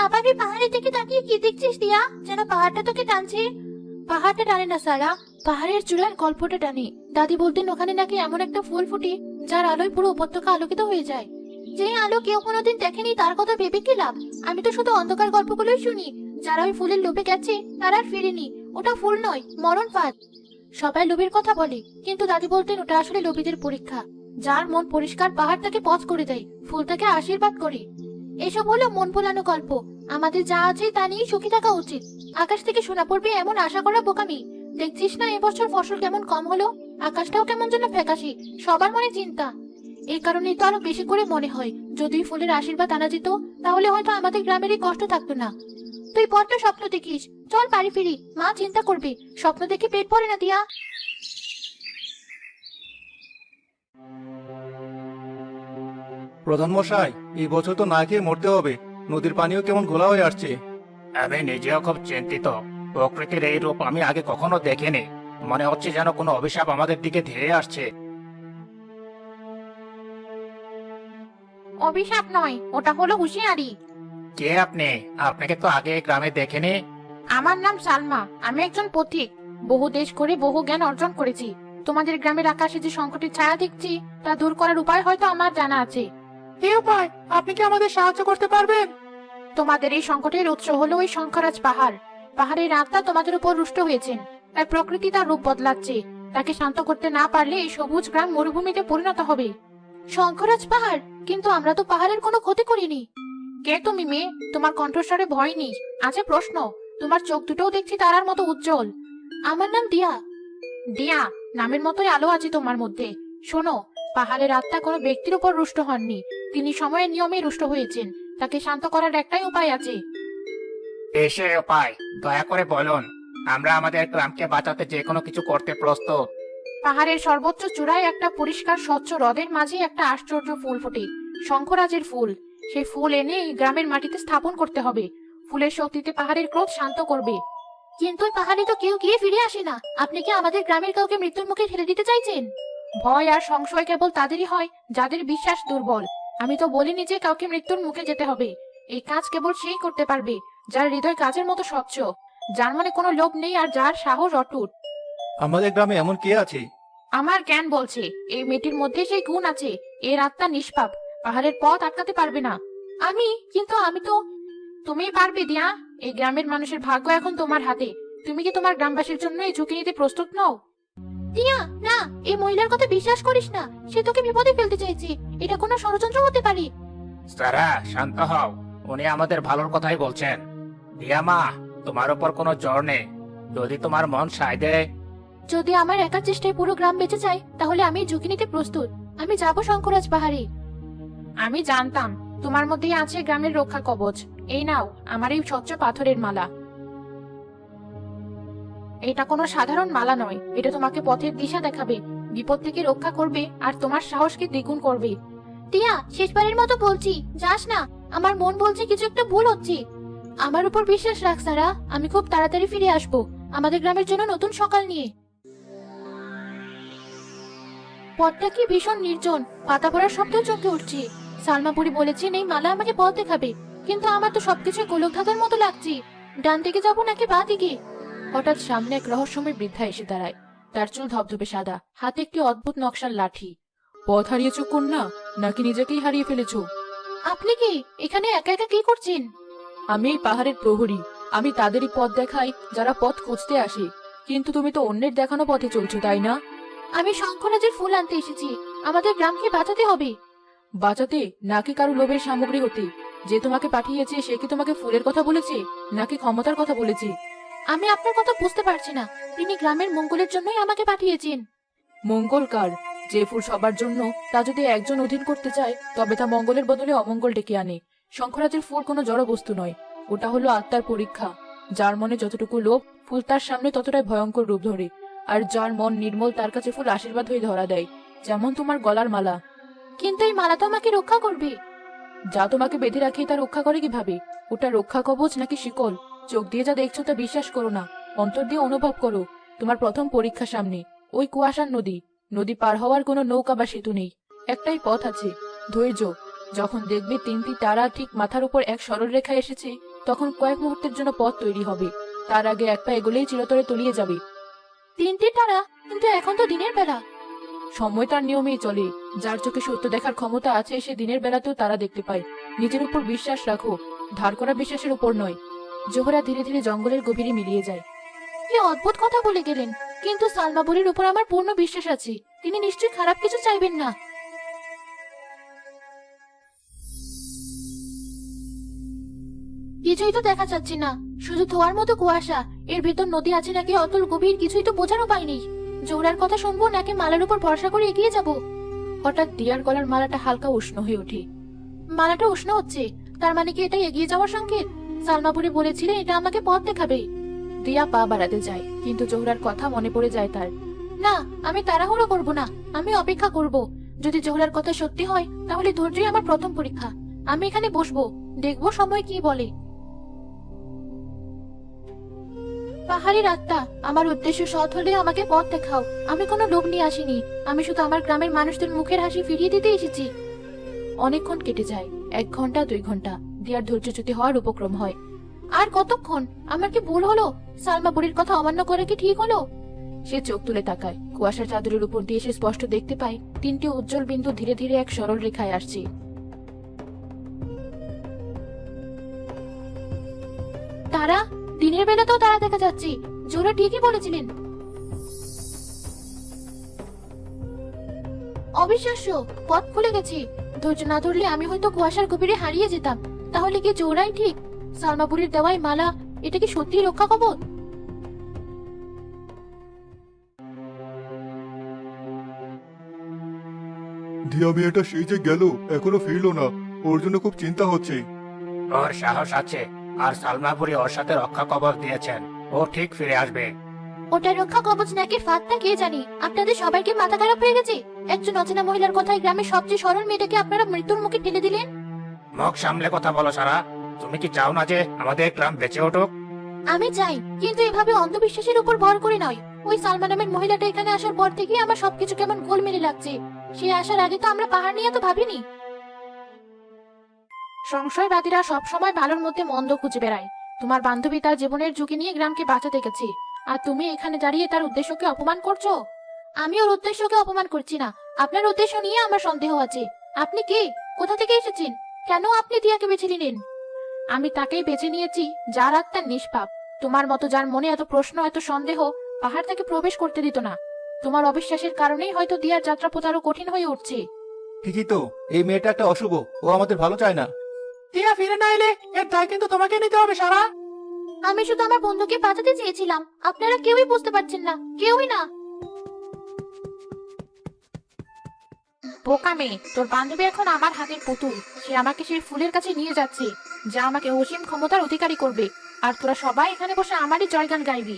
আবার এই পাহাড়ের দিকে তাকিয়ে কি দেখছিস দিয়া? যেন পাহাড়টা তোকে টানছে। পাহাড়টা টানে না সারা, পাহাড়ের চূড়ার গল্পটা টানে। দাদি বলতেন ওখানে নাকি এমন একটা ফুল ফুটে যার আলোয় পুরো উপত্যকা আলোকিত হয়ে যায়। যে আলো কেউ কোনোদিন দেখেনি তার কথা ভেবে কি লাভ? আমি তো শুধু অন্ধকার গল্পগুলোই শুনি। যারা ওই ফুলের লোভে গেছে তারা আর ফিরেনি। ওটা ফুল নয়, মরণ ফাঁদ। সবাই লোভের কথা বলে, কিন্তু দাদি বলতেন ওটা আসলে লোভীদের পরীক্ষা। যার মন পরিষ্কার পাহাড় তাকে পথ করে দেয়, ফুল তাকে আশীর্বাদ করে। এসব হলো মন ভোলানো গল্প। আমাদের যা আছে তা নিয়ে সুখী থাকা উচিত। আকাশ থেকে সোনা পড়বে এমন আশা করা বোকামি। দেখছিস না এবছর ফসল কেমন কম হলো, আকাশটাও কেমন যেন ফ্যাকাশে। সবার মনে চিন্তা। এই কারণেই তো আরো বেশি করে মনে হয় যদি ফুলের আশীর্বাদ আনা যেত তাহলে হয়তো আমাদের গ্রামের এই কষ্ট থাকতো না। তুই বড্ড স্বপ্ন দেখিস, চল বাড়ি ফিরি। মা চিন্তা করবে, স্বপ্ন দেখে পেট ভরে না দিয়া। প্রধান মশাই, এই বছর তো না খেয়ে মরতে হবে। নদীর পানিও কেমন ঘোলা হয়ে আসছে। আমি নিজেও খুব চিন্তিত। প্রকৃতির এই রূপ আমি আগে কখনো দেখিনি। মনে হচ্ছে যেন কোনো অভিশাপ আমাদের দিকে ধেয়ে আসছে। অভিশাপ নয়, ওটা হলো হুঁশিয়ারি। কে আপনি? আপনাকে তো আগে এই গ্রামে দেখিনি। আমার নাম সালমা, আমি একজন পথিক। বহু দেশ ঘুরে বহু জ্ঞান অর্জন করেছি। তোমাদের গ্রামের আকাশে যে সংকটের ছায়া দেখছি তা দূর করার উপায় হয়তো আমার জানা আছে। এই উপায় আপনি কি আমাদের সাহায্য করতে পারবেন? তোমাদের এই সংকটের উৎস হলো ওই শঙ্করাজ পাহাড়। পাহাড়ের আত্মা তোমাদের উপর রুষ্ট হয়েছেন, তাই প্রকৃতি তার রূপ বদলাচ্ছে। তাকে শান্ত করতে না পারলে এই সবুজ গ্রাম মরুভূমিতে পরিণত হবে। শঙ্করাজ পাহাড়? কিন্তু আমরা তো পাহাড়ের কোনো ক্ষতি করিনি। কে তুমি মেয়ে? তোমার কণ্ঠস্বরে ভয় নেই, আছে প্রশ্ন। তোমার চোখ দুটোও দেখছি তারার মতো উজ্জ্বল। আমার নাম দিয়া। দিয়া? নামের মতোই আলো আছে তোমার মধ্যে। শোনো, পাহাড়ের আত্মা কোনো ব্যক্তির উপর রুষ্ট হননি, তিনি সময়ের নিয়মে রুষ্ট হয়েছেন। তাকে শান্ত করার একটাই উপায় আছে। এসে উপায় দয়া করে বলুন। আমরা আমাদের গ্রামকে বাঁচাতে যে কোনো কিছু করতে প্রস্তুত। পাহাড়ের সর্বোচ্চ চূড়ায় একটা পরিষ্কার স্বচ্ছ হ্রদের মাঝে একটা আশ্চর্য ফুল ফোটে, শঙ্খরাজের ফুল। সেই ফুল এনে এই গ্রামের মাটিতে স্থাপন করতে হবে। ফুলের শক্তিতে পাহাড়ের ক্রোধ শান্ত করবে। কিন্তু ওই পাহাড়ে তো কেউ গিয়ে ফিরে আসে না। আপনি কি আমাদের গ্রামের কাউকে মৃত্যুর মুখে ঠেলে দিতে চাইছেন? ভয় আর সংশয় কেবল তাদেরই হয় যাদের বিশ্বাস দুর্বল। আমি তো বলিনি যে কাউকে মৃত্যুর মুখে যেতে হবে। এই কাজ কেবল সেই করতে পারবে যার হৃদয় কাজের মতো স্বচ্ছ, যার মনে কোনো লোভ নেই আর যার সাহস অটুট। আমাদের গ্রামে এমন কে আছে? আমার জ্ঞান বলছে এই মেয়েটির মধ্যে সেই গুণ আছে। এর আত্মা নিষ্পাপ, পাহাড়ের পথ আটকাতে পারবে না। কিন্তু আমি তো। তুমিই পারবে দিয়া। এই গ্রামের মানুষের ভাগ্য এখন তোমার হাতে। তুমি কি তোমার গ্রামবাসীর জন্য এই ঝুঁকি নিতে প্রস্তুত নও? দিয়া না, এই মহিলার কথা বিশ্বাস করিস না। সে তোকে বিপদে ফেলতে চাইছে। এটা কোনো ষড়যন্ত্র হতে পারে। সারা, শান্ত হও। উনি আমাদের ভালোর কথাই বলছেন। দিয়া মা, তোমার উপর কোনো জ্বর নেই। যদি তোমার মন সায় দেয়। যদি আমার একার চেষ্টায় পুরো গ্রাম বেঁচে যায় তাহলে আমি ঝুঁকি নিতে প্রস্তুত। আমি যাবো শঙ্করাজ পাহাড়ে। আমি জানতাম তোমার মধ্যেই আছে গ্রামের রক্ষা কবচ। এই নাও আমার এই স্বচ্ছ পাথরের মালা। এটা কোনো সাধারণ মালা নয়, এটা তোমাকে পথের দিশা দেখাবে, বিপদ থেকে রক্ষা করবে আর তোমার সাহসকে দ্বিগুণ করবে। টিয়া, শেষবারের মতো বলছি, যাস না। আমার মন বলছে কিছু একটা ভুল হচ্ছে। আমার উপর বিশ্বাস রাখ সারা, আমি খুব তাড়াতাড়ি ফিরে আসবো আমাদের গ্রামের জন্য নতুন সকাল নিয়ে। পথটা কি ভীষণ নির্জন, পাতা পড়ার শব্দেও চমকে উঠছে। সালমাপুরি বলেছেন এই মালা আমাকে পথ দেখাবে, কিন্তু আমার তো সবকিছু গোলক ধাঁধার মতো লাগছে। ডান দিকে যাবো নাকি বাঁ দিকে? হঠাৎ সামনে এক রহস্যময় বৃদ্ধা এসে দাঁড়ায়। তার চুল ধবধবে সাদা, হাতে একটি অদ্ভুত নকশার লাঠি। পথ হারিয়েছো কন্যা, নাকি নিজেকেই হারিয়ে ফেলেছো? আপনি কি এখানে একা একা কি করছেন? আমি এই পাহাড়ের প্রহরী। আমি তাদেরই পথ দেখাই যারা পথ খুঁজতে আসে। কিন্তু তুমি তো অন্যের দেখানো পথে চলছো, তাই না? আমি শঙ্করাজের ফুল আনতে এসেছি। আমাদের গ্রামকে বাঁচাতে হবে। বাঁচাতে, নাকি কারো লোভের সামগ্রী হতে? যে তোমাকে পাঠিয়েছে সে কি তোমাকে ফুলের কথা বলেছে, নাকি ক্ষমতার কথা বলেছে? আমি আপনার কথা বুঝতে পারছি না। তিনি গ্রামের মঙ্গলের জন্যই আমাকে পাঠিয়েছেন। মঙ্গল কার? যে ফুল সবার জন্য, তা যদি একজন অধীন করতে চায় তবে তা মঙ্গলের বদলে অমঙ্গল ডেকে আনে। শঙ্করাজের ফুল কোনো জড় বস্তু নয়, ওটা হলো আত্মার পরীক্ষা। যার মনে যতটুকু লোভ, ফুল তার সামনে ততটাই ভয়ঙ্কর রূপ ধরে। আর যার মন নির্মল তার কাছে ফুল আশীর্বাদ হয়ে ধরা দেয়, যেমন তোমার গলার মালা। কিন্তু এই মালা তো আমাকে রক্ষা করবে। যা তোমাকে বেঁধে রাখে তা রক্ষা করে কিভাবে? ওটা রক্ষা কবচ নাকি শিকল? চোখ দিয়ে যা দেখছো তা বিশ্বাস করো না, অন্তর দিয়ে অনুভব করো। তোমার প্রথম পরীক্ষা সামনে, ওই কুয়াশার নদী। নদী পার হওয়ার কোনো নৌকা বা সেতু নেই, একটাই পথ আছে, ধৈর্য। যখন দেখবে 3টি তারা ঠিক মাথার উপর এক সরল রেখা এসেছে, তখন কয়েক মুহূর্তের জন্য পথ তৈরি হবে। তার আগে এক পা এগোলেই চিরতরে তলিয়ে যাবে। 3টি তারা, কিন্তু এখন তো দিনের বেলা। সময় তার নিয়মেই চলে। যার চোখে সত্য দেখার ক্ষমতা আছে সে দিনের বেলাতেও তারা দেখতে পায়। নিজের উপর বিশ্বাস রাখো, ধার করা বিশ্বাসের উপর নয়। জোহরা ধীরে ধীরে জঙ্গলের গভীরে মিলিয়ে যায়। কি অদ্ভুত কথা বলে গেলেন, কিন্তু সালমা বুড়ির উপর আমার পূর্ণ বিশ্বাস আছে। তিনি নিশ্চয়ই খারাপ কিছু চাইবেন না। কিছুই তো দেখা যাচ্ছে না, শুধু ধোয়ার মতো কুয়াশা। এর ভেতর নদী আছে নাকি অতল গভীর, কিছুই তো বোঝার উপায় নেই। জোহরার কথা শুনবো নাকি মালার উপর ভরসা করে এগিয়ে যাব? হঠাৎ দিয়ার গলার মালাটা হালকা উষ্ণ হয়ে ওঠে। মালাটা উষ্ণ হচ্ছে, তার মানে কি এটা এগিয়ে যাওয়ার সংকেত? সালমা বুড়ি বলেছিলেন এটা আমাকে পথ দেখাবে। দিয়া পা বাড়াতে যায়, কিন্তু জোহরার কথা মনে পড়ে যায় তার। না, আমি তাড়াহুড়ো করব না, আমি অপেক্ষা করব। যদি জোহরার কথা সত্যি হয় তাহলে ধৈর্যই আমার প্রথম পরীক্ষা। আমি এখানে বসবো, দেখবো সময় কি বলে। পাহাড়ি রাস্তা, আমার উদ্দেশ্য সৎ হলে আমাকে পথ দেখাও। আমি কোনো লোভ নিয়ে আসিনি, আমি শুধু আমার গ্রামের মানুষদের মুখের হাসি ফিরিয়ে দিতে এসেছি। অনেকক্ষণ কেটে যায়, 1 ঘন্টা 2 ঘন্টা। দিয়ার ধৈর্যচ্যুতি হওয়ার উপক্রম হয়। আর কতক্ষণ? আমার কি ভুল হলো? সালমা বুড়ির কথা অমান্য করে কি ঠিক হলো? সে চোখ তুলে তাকায়। কুয়াশার চাদরের উপর দিয়ে সে স্পষ্ট দেখতে পায় 3টি উজ্জ্বল বিন্দু ধীরে ধীরে এক সরল রেখায় আসছে। তারা, দিনের বেলাতেও তারা দেখা যাচ্ছে। জোহরা ঠিকই বলেছিলেন। অবিশ্বাস্য, পথ খুলে গেছে। ধৈর্য না ধরলে আমি হয়তো কুয়াশার গভীরে হারিয়ে যেতাম। তাহলে কি জোহরাই ঠিক? সালমা বুড়ির দেওয়াই মালা, এটা কি সত্যি রক্ষা কবচ? দিয়া মেয়েটা সেই যে গেল, এখনো ফিরলো না। ওর জন্য খুব চিন্তা হচ্ছে। ওর সাহস আছে, আর সালমাপুরি ওর সাথে রক্ষা কবচ দিয়েছেন। ও ঠিক ফিরে আসবে। ওটা রক্ষা কবচ নাকি ফাঁদটা কে জানি। আপনাদের সবাইকে মাথা খারাপ হয়ে গেছে? একজন অচেনা মহিলার কথায় গ্রামের সবচেয়ে সরল মেয়েটাকে আপনারা মৃত্যুর মুখে ঠেলে দিলেন। মুখ সামলে কথা বলো সারা। তুমি কি চাও না যে আমাদের গ্রাম বেঁচে উঠুক? আমি চাই, কিন্তু এভাবে অন্ধবিশ্বাসের উপর ভর করে নয়। ওই সালমা নামের মহিলাটা এখানে আসার পর থেকে আমার সবকিছু কেমন গোলমেলে লাগছে। সে আসার আগে তো আমরা পাহাড় নিয়ে তো ভাবিনি। সংশয়বাদীরা সবসময় ভালোর মধ্যে মন্দ খুঁজে বেড়ায়। তোমার বান্ধবী তার জীবনের ঝুঁকি নিয়ে গ্রামকে বাঁচাতে গেছে, আর তুমি এখানে দাঁড়িয়ে তার উদ্দেশ্যকে অপমান করছো। আমি ওর উদ্দেশ্যকে অপমান করছি না, আপনার উদ্দেশ্য নিয়ে আমার সন্দেহ আছে। আপনি কে? কোথা থেকে এসেছেন? কেন আপনি দিয়াকে বেছে নিলেন? আমি তাকেই বেছে নিয়েছি যার আত্মার নিষ্পাপ। তোমার মতো যার মনে এত প্রশ্ন, এত সন্দেহ, পাহাড় তাকে প্রবেশ করতে দিত না। তোমার অবিশ্বাসের কারণেই হয়তো দিয়ার যাত্রাপথ আরো কঠিন হয়ে উঠছে। ঠিকই তো, এই মেয়েটা একটা অশুভ। ও আমাদের ভালো চায় না। টিয়া ফিরে না এলে এর দায় কিন্তু তোমাকে নিতে হবে সারা। আমি শুধু আমার বন্ধুকে বাঁচাতে চেয়েছিলাম, আপনারা কেউই বুঝতে পারছেন না, কেউই না। বোকা মেয়ে, তোর বান্ধবী এখন আমার হাতের পুতুল। সে আমাকে সেই ফুলের কাছে নিয়ে যাচ্ছে, যা আমাকে অসীম ক্ষমতার অধিকারী করবে। আর তোরা সবাই এখানে বসে আমারই জয়গান গাইবি।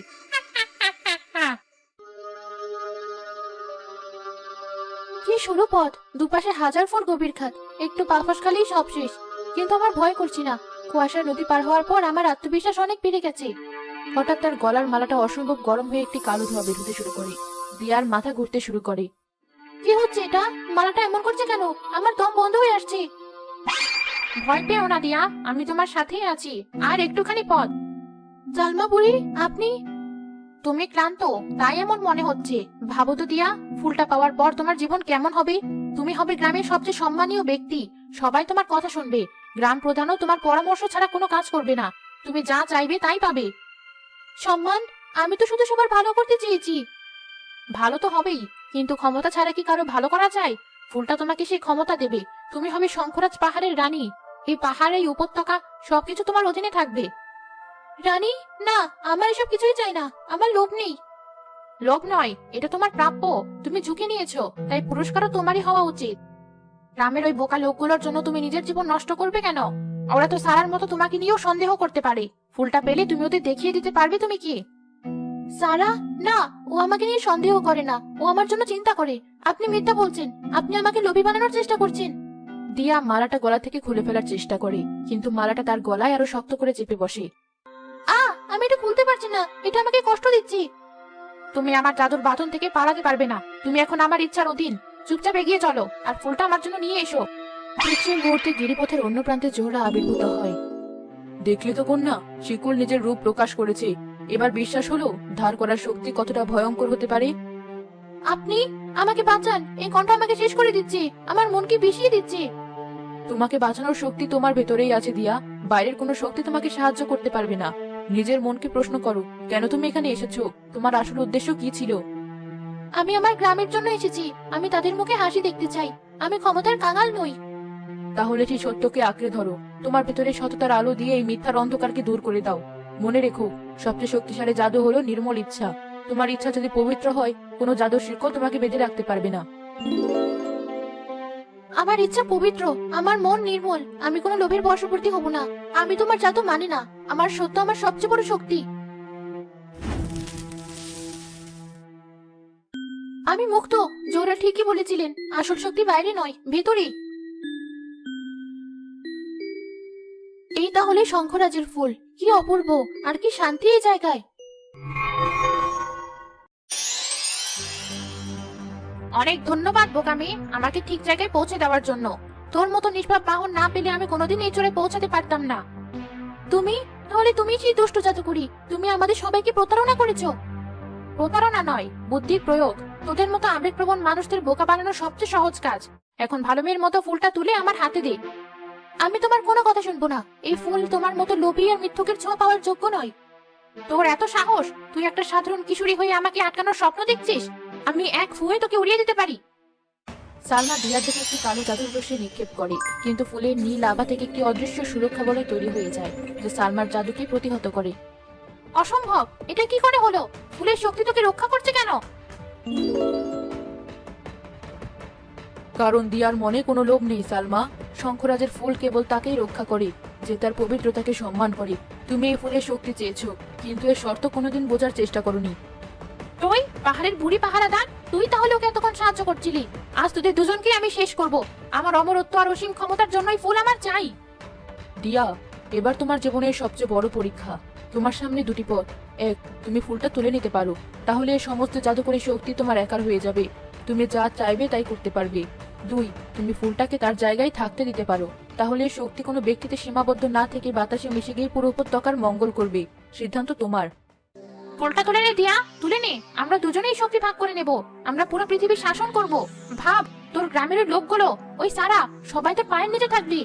কি সরু পথ, দুপাশে 1000 ফুট গভীর খাত। একটু পা ফসকালেই সব শেষ। কিন্তু আমার ভয় করছি না। কুয়াশার নদী পার হওয়ার পর আমার আত্মবিশ্বাস অনেক বেড়ে গেছে। হঠাৎ তার গলার মালাটা অসম্ভব গরম হয়ে একটি কালো ধোঁয়া বের হতে শুরু করে। দিয়ার মাথা ঘুরতে শুরু করে। কি হচ্ছে এটা? মালাটা এমন করছে কেন? আমার দম বন্ধ হয়ে আসছে। ভয় পেও না দিয়া, আমি তোমার সাথেই আছি। আর একটুখানি পথ। সালমা বুড়ি, আপনি? তুমি ক্লান্ত, তাই এমন মনে হচ্ছে। ভাবো তো দিয়া, ফুলটা পাওয়ার পর তোমার জীবন কেমন হবে? তুমি হবে গ্রামের সবচেয়ে সম্মানীয় ব্যক্তি। সবাই তোমার কথা শুনবে। গ্রাম প্রধানও তোমার পরামর্শ ছাড়া কোনো কাজ করবে না। তুমি যা চাইবে তাই পাবে। সম্মান? আমি তো শুধু সবার ভালো করতে চেয়েছি। ভালো তো হবেই, কিন্তু ক্ষমতা ছাড়া কি কারো ভালো করা যায়? ফুলটা তোমাকে সেই ক্ষমতা দেবে। তুমি হবে শঙ্খরাজ পাহাড়ের রানী। এই পাহাড়, এই উপত্যকা, সবকিছু তোমার অধীনে থাকবে। রানী? না, আমার এসব কিছুই চাই না। আমার লোভ নেই। লোভ নয়, এটা তোমার প্রাপ্য। তুমি ঝুঁকি নিয়েছো, তাই পুরস্কারও তোমারই হওয়া উচিত। গ্রামের ওই বোকা লোকগুলোর জন্য তুমি নিজের জীবন নষ্ট করবে কেন? ওরা তো সারার মতো তোমাকে নিয়েও সন্দেহ করতে পারে। ফুলটা পেলে তুমি ওদের দেখিয়ে দিতে পারবে তুমি কি। সারা? না, ও আমাকে নিয়ে সন্দেহ করে না, ও আমার জন্য চিন্তা করে। আপনি মিথ্যা বলছেন, আপনি আমাকে লোভী বানানোর চেষ্টা করছেন। দিয়া মালাটা গলা থেকে খুলে ফেলার চেষ্টা করে, কিন্তু মালাটা তার গলায় আরো শক্ত করে চেপে বসে। আমি এটা খুলতে পারছি না, এটা আমাকে কষ্ট দিচ্ছি। তুমি আমার জাদুর বাঁধন থেকে পালাতে পারবে না। তুমি এখন আমার ইচ্ছার অধীন। চুপচাপ এগিয়ে চলো, আর ফুলটা আমার জন্য নিয়ে এসো। ঠিক সেই মুহূর্তে গিরিপথের অন্য প্রান্তে জোহরা আবির্ভূত হয়। দেখলে তো কন্যা, শিকুল নিজের রূপ প্রকাশ করেছে। এবার বিশ্বাস হলো ধার করার শক্তি কতটা ভয়ঙ্কর হতে পারে। আপনি আমাকে বাঁচান, এই কণ্ঠ আমাকে শেষ করে দিচ্ছে, আমার মনকে বিষিয়ে দিচ্ছে। তোমাকে বাঁচানোর শক্তি তোমার ভেতরেই আছে দিয়া, বাইরের কোনো শক্তি তোমাকে সাহায্য করতে পারবে না। নিজের মনকে প্রশ্ন করো, কেন তুমি এখানে এসেছো? তোমার আসল উদ্দেশ্য কি ছিল? আমি আমার গ্রামের জন্য এসেছি, আমি তাদের মুখে হাসি দেখতে চাই। আমি ক্ষমতার কাঙাল নই। তাহলে সেই সত্যকে আঁকড়ে ধরো, তোমার ভেতরে সততার আলো দিয়ে এই মিথ্যার অন্ধকারকে দূর করে দাও। মনে রেখো, সবচেয়ে শক্তিশালী জাদু হলো নির্মল ইচ্ছা। তোমার ইচ্ছা যদি পবিত্র হয়, কোনো জাদুর শিকল তোমাকে বেঁধে রাখতে পারবে না। আমার ইচ্ছা পবিত্র, আমার মন নির্মল। আমি কোনো লোভের বশবর্তী হব না। আমি তোমার জাদু মানি না। আমার সত্য আমার সবচেয়ে বড় শক্তি। আমি মুক্ত। জোহরা ঠিকই বলেছিলেন, আসল শক্তি বাইরে নয়, ভেতরে। এই তাহলে শঙ্খরাজের ফুল। কি অপূর্ব, আর কি শান্তি এই জায়গায়। অনেক ধন্যবাদ বোকামি, আমাকে ঠিক জায়গায় পৌঁছে দেওয়ার জন্য। তোর মতো নিষ্পাপ বাহন না পেলে আমি কোনোদিন এই চড়ে পৌঁছাতে পারতাম না। তুমি তাহলে তুমি সেই দুষ্ট জাদুকরি, তুমি আমাদের সবাইকে প্রতারণা করেছো। প্রতারণা নয়, বুদ্ধির প্রয়োগ। তোদের মতো আবেগপ্রবণ মানুষদের বোকা বানানো সবচেয়ে সহজ কাজ। এখন ভালো মেয়ের মতো ফুলটা তুলে আমার হাতে দে। আমি তোমার কোনো কথা শুনবো না। এই ফুল তোমার মতো লোভী আর মিথ্যুকের ছোঁয়া পাওয়ার যোগ্য নয়। তোর এত সাহস, তুই একটা সাধারণ কিশোরী হয়ে আমাকে আটকানোর স্বপ্ন দেখছিস? আমি এক ফুয়ে তোকে উড়িয়ে দিতে পারি। সালমা দিয়ার দিকে একটি কালো জাদুর রশ্মি নিক্ষেপ করে, কিন্তু ফুলের নীল আভা থেকে একটি অদৃশ্য সুরক্ষা বলয় তৈরি হয়ে যায়, যে সালমার জাদুকে প্রতিহত করে। অসম্ভব, এটা কি করে হলো? ফুলের শক্তি তোকে রক্ষা করছে কেন? কারণ দিয়ার মনে কোনো লোভ নেই সালমা। শঙ্খরাজের ফুল কেবল তাকেই রক্ষা করে যে তার পবিত্রতাকে সম্মান করে। তুমি এই ফুলের শক্তি চেয়েছো, কিন্তু এর শর্ত কোনোদিন বোঝার চেষ্টা করোনি। তুই পাহাড়ের বুড়ি পাহারাদার, তুই তাহলে ওকে এতক্ষণ সাহায্য করছিলি। আজ তোদের দুজনকে আমি শেষ করব। আমার অমরত্ব আর অসীম ক্ষমতার জন্যই ফুল আমার চাই। দিয়া, এবার তোমার জীবনের সবচেয়ে বড় পরীক্ষা। তোমার সামনে দুটি পথ। এক, তুমি ফুলটা তুলে নিতে পারো, তাহলে এই সমস্ত জাদুকরী শক্তি তোমার একার হয়ে যাবে। তুমি যা চাইবে তাই করতে পারবে। দুই, তুমি ফুলটাকে তার জায়গায় থাকতে দিতে পারো, তাহলে এই শক্তি কোনো ব্যক্তিতে সীমাবদ্ধ না থেকে বাতাসে মিশে গিয়ে পুরো উপত্যকার মঙ্গল করবে। সিদ্ধান্ত তোমার। ফুলটা তুলে নে দিয়া, তুলে নে। আমরা দুজনেই শক্তি ভাগ করে নেব। আমরা পুরো পৃথিবী শাসন করব। ভাব, তোর গ্রামের লোকগুলো, ওই সারা, সবাই তো পায়ের নিচে থাকবি।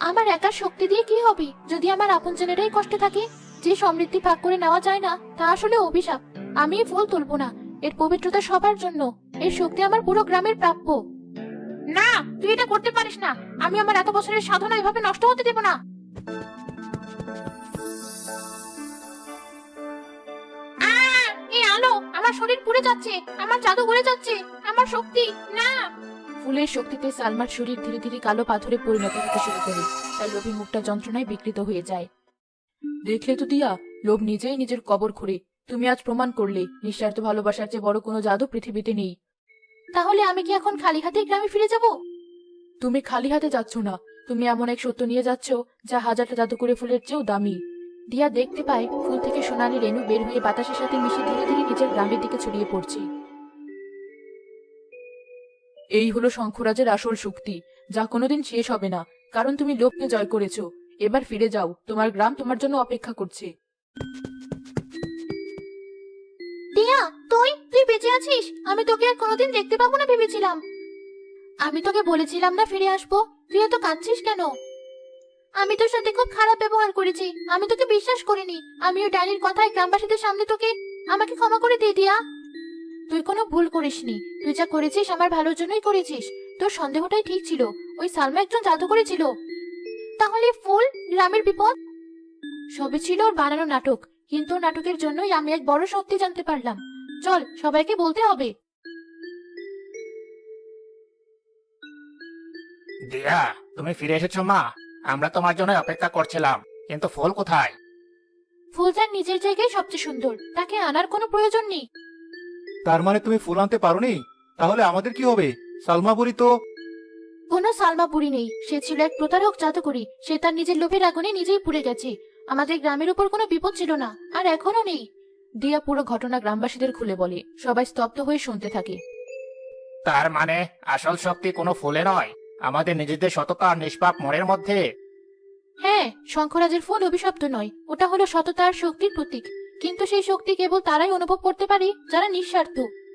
আমার একার শক্তি দিয়ে কি হবে যদি আমার আপনজনেরাই কষ্টে থাকে? যে সমৃদ্ধি ভাগ করে নেওয়া যায় না, তা আসলে অভিশাপ। আমি এই ফুল তুলবো না। এর পবিত্রতা সবার জন্য। এর শক্তি আমার পুরো গ্রামের প্রাপ্য। না, তুই এটা করতে পারিস না। আমি আমার এত বছরের সাধনা এভাবে নষ্ট হতে দেব না। এই আলো, আমার শরীর পুড়ে যাচ্ছে, আমার জাদু গলে যাচ্ছে, আমার শক্তি না। ফুলের শক্তিতে সালমার শরীর ধীরে ধীরে কালো পাথরে পরিণত হতে শুরু করে। তার লোভী মুখটা যন্ত্রণায় বিকৃত হয়ে যায়। দেখলে তো দিয়া, লোভ নিজেই নিজের কবর খুঁড়ে। তুমি আজ প্রমাণ করলে নিঃস্বার্থ ভালোবাসার চেয়ে বড় কোনো জাদু পৃথিবীতে নেই। তাহলে আমি কি এখন খালি হাতে গ্রামে ফিরে যাব? তুমি খালি হাতে যাচ্ছ না, তুমি এমন এক সত্য নিয়ে যাচ্ছ যা হাজারটা জাদুকরী ফুলের চেয়েও দামি। দিয়া দেখতে পায় ফুল থেকে সোনালী রেণু বের হয়ে বাতাসের সাথে মিশে ধীরে ধীরে নিজের গ্রামের দিকে ছড়িয়ে পড়ছে। এই হলো শঙ্খরাজের আসল শক্তি, যা কোনোদিন শেষ হবে না, কারণ তুমি লোভকে জয় করেছো। এবার ফিরে যাও, তোমার গ্রাম তোমার জন্য অপেক্ষা করছে। দিয়া, তুই বেঁচে আছিস? আমি তোকে আর কোনোদিন দেখতে পাবো না ভেবেছিলাম। আমি তোকে বলেছিলাম না ফিরে আসবো। তুই এত কাঁদছিস কেন? আমি তোর সাথে খুব খারাপ ব্যবহার করেছি। আমি তোকে বিশ্বাস করিনি। আমি ওই ডাইনির কথায় গ্রামবাসীদের সামনে আমাকে ক্ষমা করে দিয়ে দিয়া। তুই কোনো ভুল করিসনি। তুই যা করেছিস আমার ভালোর জন্যই করেছিস। তোর সন্দেহটাই ঠিক ছিল, ওই সালমা একজন জাদুকরী ছিল। তাহলে ফুল, গ্রামের বিপদ সবই ছিল ওর বানানো নাটক। কিন্তু নাটকের জন্যই আমি এক বড় সত্যি জানতে পারলাম। চল, সবাইকে বলতে হবে। দিয়া, তুমি ফিরে এসেছো মা। আমরা তোমার জন্য অপেক্ষা করছিলাম, কিন্তু ফুল কোথায়? ফুল তার নিজের জায়গায় সবচেয়ে সুন্দর, তাকে আনার কোনো প্রয়োজন নেই। তার মানে তুমি ফুল আনতে পারোনি? তাহলে আমাদের কি হবে? সালমা বুড়ি তো। কোনো সালমা বুড়ি নেই, সে ছিল এক প্রতারক জাদুকরী। সে তার নিজের লোভের আগুনে নিজেই পুড়ে গেছে। আমাদের গ্রামের উপর কোনো বিপদ ছিল না, আর এখনো নেই। দিয়া পুরো ঘটনা গ্রামবাসীদের খুলে বলে। সবাই স্তব্ধ হয়ে শুনতে থাকে। তার মানে আসল শক্তি কোনো ফুলে নয়, আমাদের নিজেদের সততা আর নিষ্পাপ মনের মধ্যে? হ্যাঁ, শঙ্খরাজের ফুল অভিশপ্ত নয়, ওটা হলো সততা আর শক্তির প্রতীক। কিন্তু সেই শক্তি কেবল তারাই অনুভব করতে পারে যারা নিঃস্বার্থ।